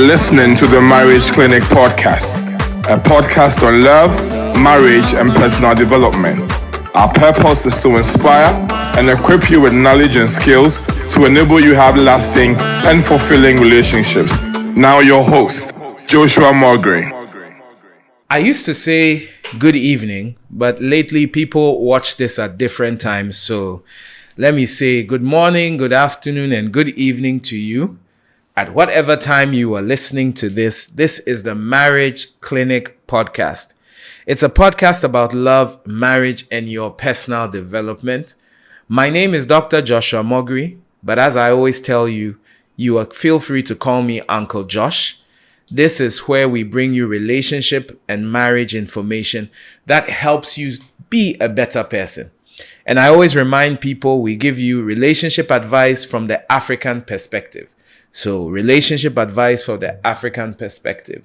listening to the Marriage Clinic podcast, a podcast on love, marriage, and personal development. Our purpose is to inspire and equip you with knowledge and skills to enable you to have lasting and fulfilling relationships. Now your host, Joshua Mulgrew. I used to say good evening, but lately people watch this at different times. So let me say good morning, good afternoon, and good evening to you. At whatever time you are listening to this, this is the Marriage Clinic podcast. It's a podcast about love, marriage, and your personal development. My name is Dr. Joshua Mulgrew, but as I always tell you, feel free to call me Uncle Josh. This is where we bring you relationship and marriage information that helps you be a better person. And I always remind people we give you relationship advice from the African perspective. So relationship advice from the African perspective.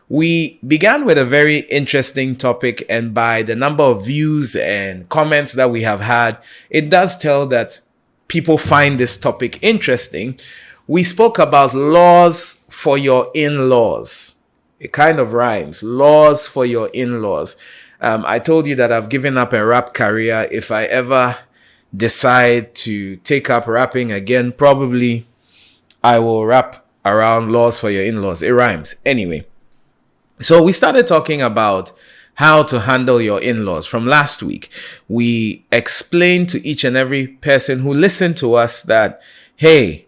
We began with a very interesting topic, and by the number of views and comments that we have had, it does tell that people find this topic interesting. We spoke about laws for your in-laws. It kind of rhymes. Laws for your in-laws. I told you that I've given up a rap career. If I ever decide to take up rapping again, probably I will rap around laws for your in-laws. It rhymes. Anyway, so we started talking about how to handle your in-laws. From last week, we explained to each and every person who listened to us that, hey,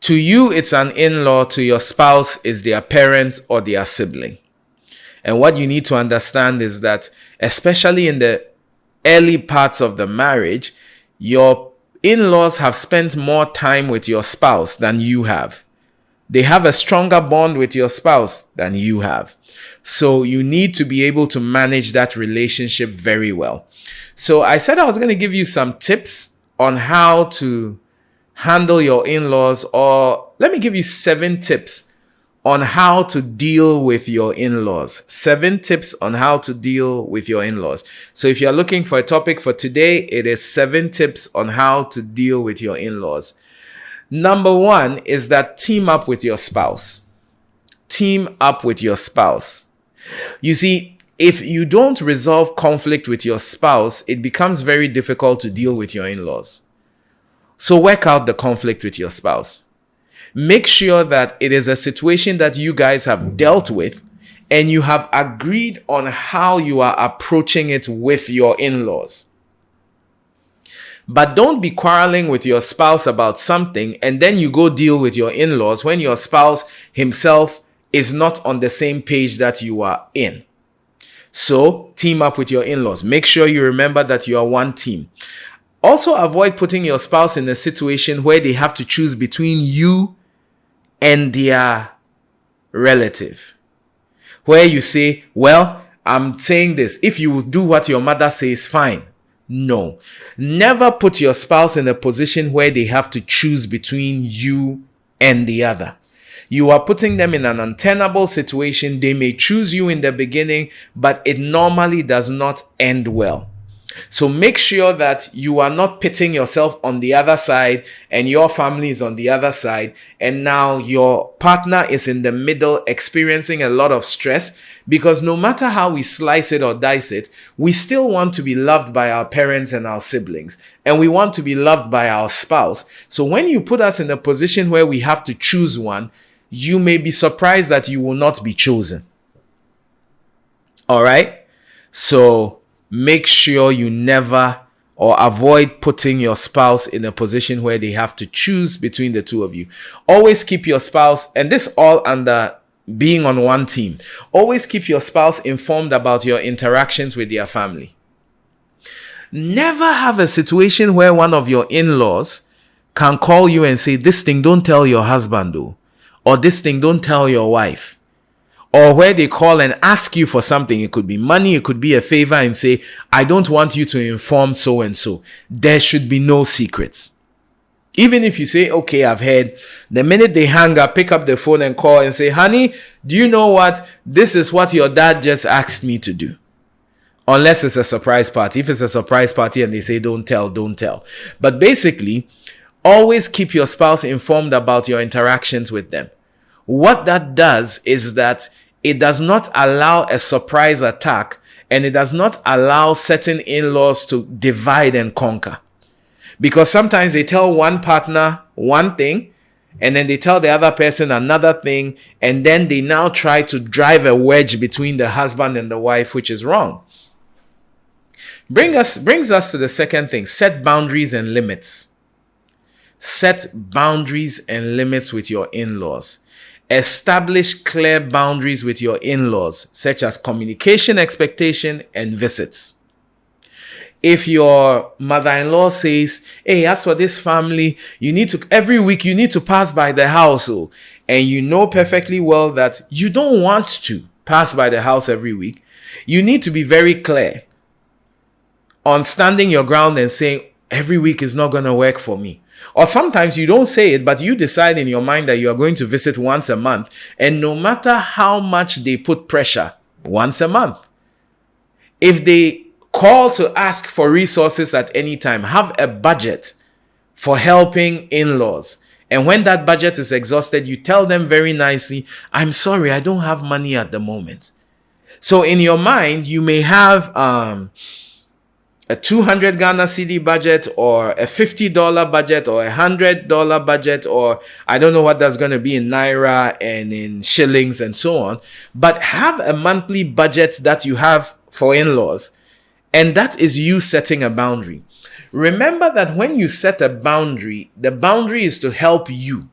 to you, it's an in-law. To your spouse, is their parent or their sibling. And what you need to understand is that, especially in the early parts of the marriage, your in-laws have spent more time with your spouse than you have. They have a stronger bond with your spouse than you have. So you need to be able to manage that relationship very well. So I said I was going to give you some tips on how to handle your in-laws, or let me give you 7 tips on how to deal with your in-laws. 7 tips on how to deal with your in-laws. So if you're looking for a topic for today, it is 7 tips on how to deal with your in-laws. Number 1 is that team up with your spouse. Team up with your spouse. You see, if you don't resolve conflict with your spouse, it becomes very difficult to deal with your in-laws. So work out the conflict with your spouse. Make sure that it is a situation that you guys have dealt with and you have agreed on how you are approaching it with your in-laws. But don't be quarreling with your spouse about something and then you go deal with your in-laws when your spouse himself is not on the same page that you are in. So team up with your in-laws. Make sure you remember that you are one team. Also, avoid putting your spouse in a situation where they have to choose between you and their relative. Where you say, well, I'm saying this. If you do what your mother says, fine. No. Never put your spouse in a position where they have to choose between you and the other. You are putting them in an untenable situation. They may choose you in the beginning, but it normally does not end well. So make sure that you are not pitting yourself on the other side and your family is on the other side. And now your partner is in the middle experiencing a lot of stress, because no matter how we slice it or dice it, we still want to be loved by our parents and our siblings. And we want to be loved by our spouse. So when you put us in a position where we have to choose one, you may be surprised that you will not be chosen. All right? So make sure you never or avoid putting your spouse in a position where they have to choose between the two of you. Always keep your spouse, and this all under being on one team. Always keep your spouse informed about your interactions with their family. Never have a situation where one of your in-laws can call you and say, this thing don't tell your husband though, or this thing don't tell your wife. Or where they call and ask you for something. It could be money, it could be a favor, and say, I don't want you to inform so and so. There should be no secrets. Even if you say, okay, I've heard, the minute they hang up, pick up the phone and call and say, honey, do you know what? This is what your dad just asked me to do. Unless it's a surprise party. If it's a surprise party and they say, don't tell, don't tell. But basically, always keep your spouse informed about your interactions with them. what that does is that it does not allow a surprise attack, and it does not allow certain in-laws to divide and conquer. Because sometimes they tell one partner one thing, and then they tell the other person another thing, and then they now try to drive a wedge between the husband and the wife, which is wrong. Brings us to the second thing: set boundaries and limits. Set boundaries and limits with your in-laws. Establish clear boundaries with your in-laws, such as communication, expectation, and visits. If your mother-in-law says, hey, as for this family, every week you need to pass by the house, and you know perfectly well that you don't want to pass by the house every week, you need to be very clear on standing your ground and saying, every week is not going to work for me. Or sometimes you don't say it, but you decide in your mind that you are going to visit once a month. And no matter how much they put pressure, once a month. If they call to ask for resources at any time, have a budget for helping in-laws. And when that budget is exhausted, you tell them very nicely, I'm sorry, I don't have money at the moment. So in your mind, you may have a 200 Ghana cedi budget, or a $50 budget, or a $100 budget, or I don't know what that's going to be in Naira and in shillings and so on. But have a monthly budget that you have for in-laws. And that is you setting a boundary. Remember that when you set a boundary, the boundary is to help you.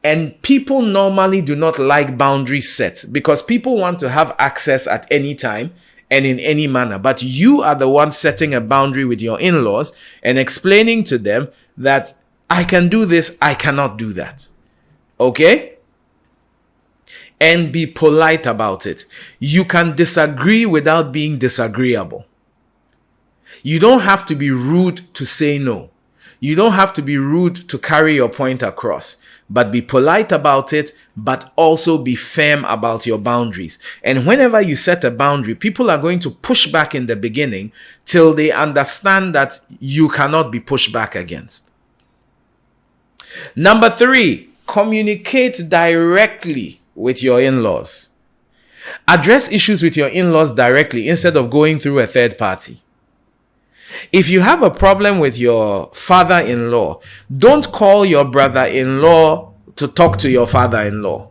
And people normally do not like boundary sets because people want to have access at any time and in any manner. But you are the one setting a boundary with your in-laws and explaining to them that I can do this, I cannot do that. Okay? And be polite about it. You can disagree without being disagreeable. You don't have to be rude to say no. You don't have to be rude to carry your point across. But be polite about it, but also be firm about your boundaries. And whenever you set a boundary, people are going to push back in the beginning till they understand that you cannot be pushed back against. Number 3, communicate directly with your in-laws. Address issues with your in-laws directly instead of going through a third party. If you have a problem with your father-in-law, don't call your brother-in-law to talk to your father-in-law.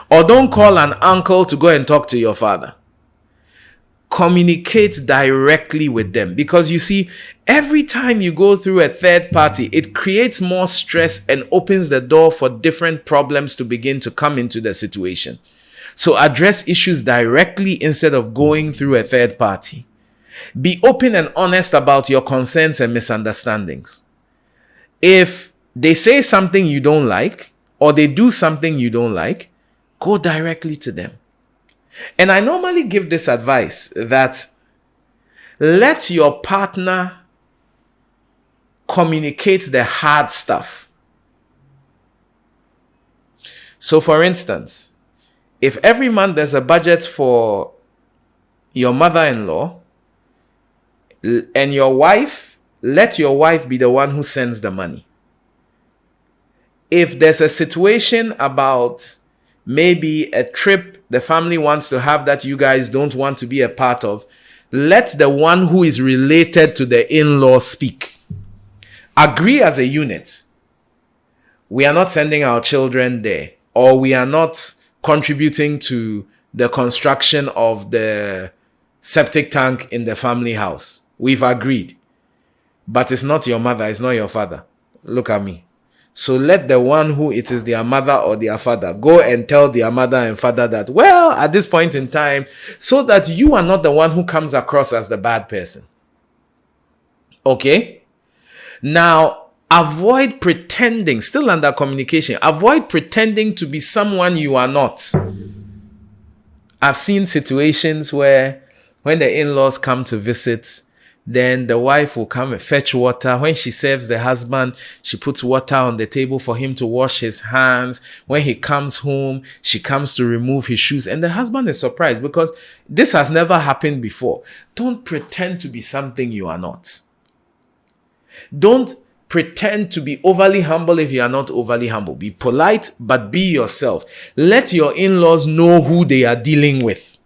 Or don't call an uncle to go and talk to your father. Communicate directly with them. Because you see, every time you go through a third party, it creates more stress and opens the door for different problems to begin to come into the situation. So address issues directly instead of going through a third party. Be open and honest about your concerns and misunderstandings. If they say something you don't like, or they do something you don't like, go directly to them. And I normally give this advice that let your partner communicate the hard stuff. So for instance, if every month there's a budget for your mother-in-law, and your wife, let your wife be the one who sends the money. If there's a situation about maybe a trip the family wants to have that you guys don't want to be a part of, let the one who is related to the in-law speak. Agree as a unit. We are not sending our children there, or we are not contributing to the construction of the septic tank in the family house. We've agreed. But it's not your mother, it's not your father. Look at me. So let the one who it is their mother or their father go and tell their mother and father that, well, at this point in time, so that you are not the one who comes across as the bad person. Okay? Now, avoid pretending, still under communication, avoid pretending to be someone you are not. I've seen situations where when the in-laws come to visit, then the wife will come and fetch water. When she serves the husband, she puts water on the table for him to wash his hands. When he comes home, she comes to remove his shoes. And the husband is surprised because this has never happened before. Don't pretend to be something you are not. Don't pretend to be overly humble if you are not overly humble. Be polite, but be yourself. Let your in-laws know who they are dealing with.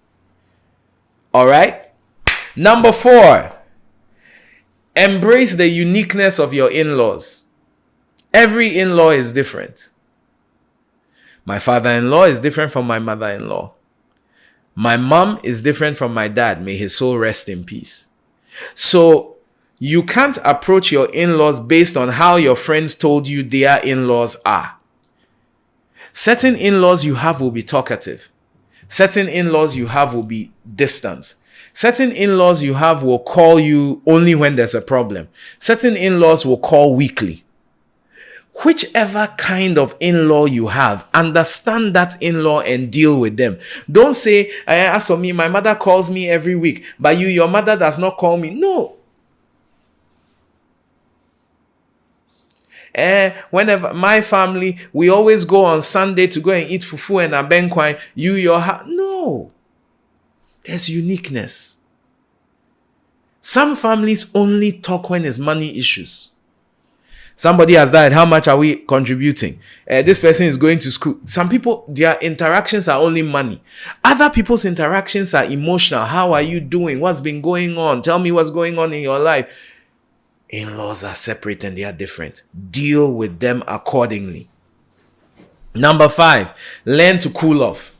All right? Number 4, embrace the uniqueness of your in-laws. Every in-law is different. My father-in-law is different from my mother-in-law. My mom is different from my dad. May his soul rest in peace. So you can't approach your in-laws based on how your friends told you their in-laws are. Certain in-laws you have will be talkative. Certain in-laws you have will be distant. Certain in-laws you have will call you only when there's a problem. Certain in-laws will call weekly. Whichever kind of in-law you have, understand that in-law and deal with them. Don't say, as for me, my mother calls me every week, but your mother does not call me. No. Whenever my family, we always go on Sunday to go and eat fufu and abenkwai. No. There's uniqueness. Some families only talk when there's money issues. Somebody has died. How much are we contributing? This person is going to school. Some people, their interactions are only money. Other people's interactions are emotional. How are you doing? What's been going on? Tell me what's going on in your life. In-laws are separate and they are different. Deal with them accordingly. Number 5, learn to cool off.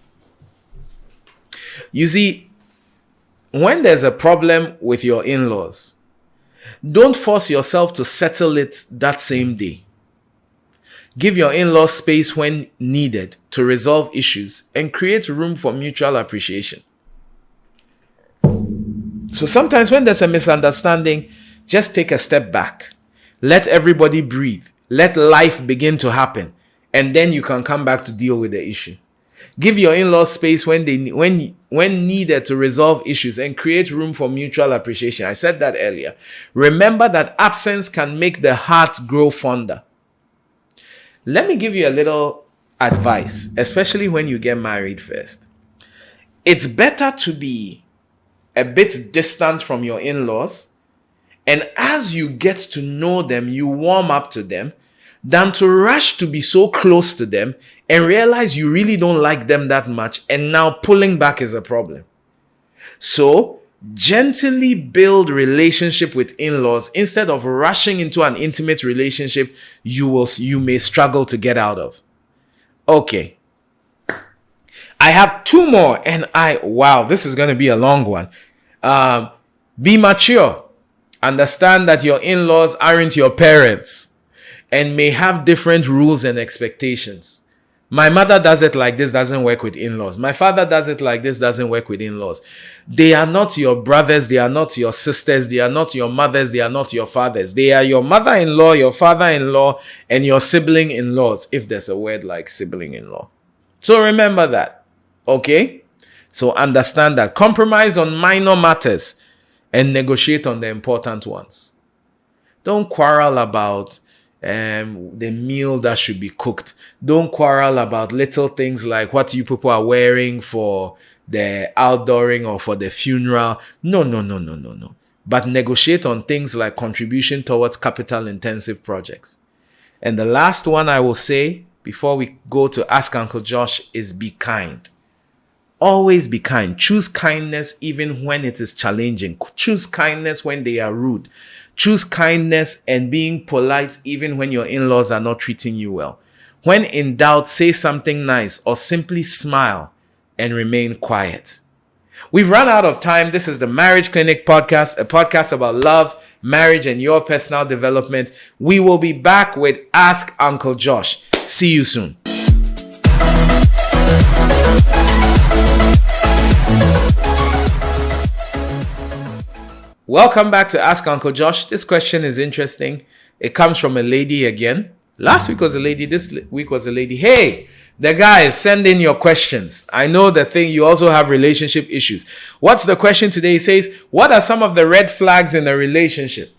You see, when there's a problem with your in-laws, don't force yourself to settle it that same day. Give your in-laws space when needed to resolve issues and create room for mutual appreciation. So sometimes when there's a misunderstanding, just take a step back. Let everybody breathe. Let life begin to happen. And then you can come back to deal with the issue. Give your in-laws space when needed to resolve issues and create room for mutual appreciation. I said that earlier. Remember that absence can make the heart grow fonder. Let me give you a little advice, especially when you get married first. It's better to be a bit distant from your in-laws, and as you get to know them, you warm up to them, than to rush to be so close to them and realize you really don't like them that much, and now pulling back is a problem. So, gently build relationship with in-laws instead of rushing into an intimate relationship you may struggle to get out of. Okay. I have 2 more and wow, this is going to be a long one. Be mature. Understand that your in-laws aren't your parents and may have different rules and expectations. My mother does it like this, doesn't work with in-laws. My father does it like this, doesn't work with in-laws. They are not your brothers. They are not your sisters. They are not your mothers. They are not your fathers. They are your mother-in-law, your father-in-law, and your sibling-in-laws, if there's a word like sibling-in-law. So remember that. Okay? So understand that. Compromise on minor matters and negotiate on the important ones. Don't quarrel about the meal that should be cooked. Don't quarrel about little things like what you people are wearing for the outdooring or for the funeral. No. But negotiate on things like contribution towards capital intensive projects. And the last one I will say before we go to Ask Uncle Josh is be kind. Always be kind. Choose kindness even when it is challenging. Choose kindness when they are rude. Choose kindness and being polite even when your in-laws are not treating you well. When in doubt, say something nice or simply smile and remain quiet. We've run out of time. This is the Marriage Clinic Podcast, a podcast about love, marriage, and your personal development. We will be back with Ask Uncle Josh. See you soon. Welcome back to Ask Uncle Josh. This question is interesting. It comes from a lady again. Last week was a lady. This week was a lady. Hey, the guys, send in your questions. I know the thing, you also have relationship issues. What's the question today? It says, what are some of the red flags in a relationship?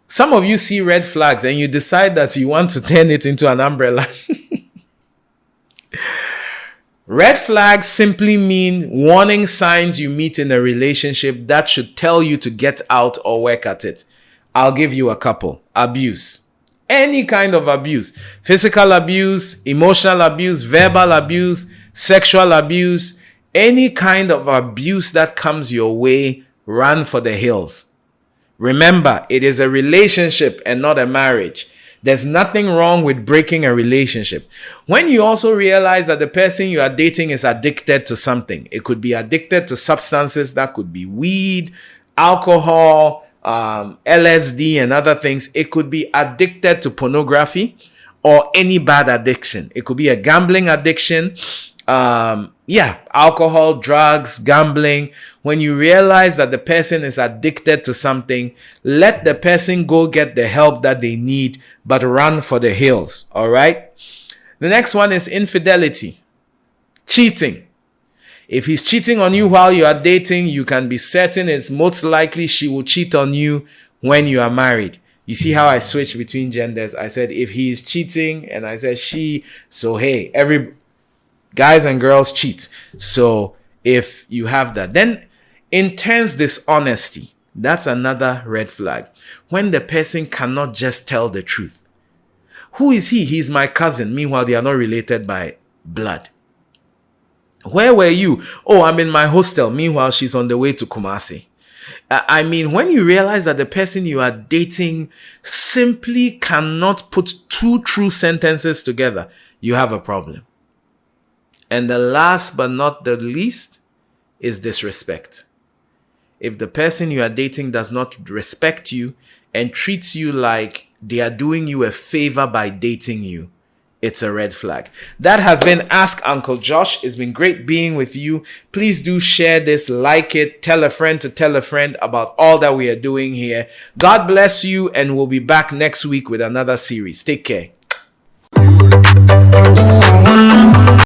Some of you see red flags and you decide that you want to turn it into an umbrella. Red flags simply mean warning signs you meet in a relationship that should tell you to get out or work at it. I'll give you a couple. Abuse. Any kind of abuse. Physical abuse, emotional abuse, verbal abuse, sexual abuse. Any kind of abuse that comes your way, run for the hills. Remember, it is a relationship and not a marriage. There's nothing wrong with breaking a relationship. When you also realize that the person you are dating is addicted to something, it could be addicted to substances, that could be weed, alcohol, LSD and other things. It could be addicted to pornography or any bad addiction. It could be a gambling addiction. Alcohol, drugs, gambling. When you realize that the person is addicted to something, let the person go get the help that they need, but run for the hills. All right. The next one is infidelity, cheating. If he's cheating on you while you are dating, you can be certain it's most likely she will cheat on you when you are married. You see how I switch between genders? I said if he is cheating and I said she. So hey, every guys and girls cheat. So if you have that, then intense dishonesty. That's another red flag. When the person cannot just tell the truth. Who is he? He's my cousin. Meanwhile, they are not related by blood. Where were you? Oh, I'm in my hostel. Meanwhile, she's on the way to Kumasi. I mean, when you realize that the person you are dating simply cannot put two true sentences together, you have a problem. And the last but not the least is disrespect. If the person you are dating does not respect you and treats you like they are doing you a favor by dating you, it's a red flag. That has been Ask Uncle Josh. It's been great being with you. Please do share this, like it, tell a friend to tell a friend about all that we are doing here. God bless you, and we'll be back next week with another series. Take care.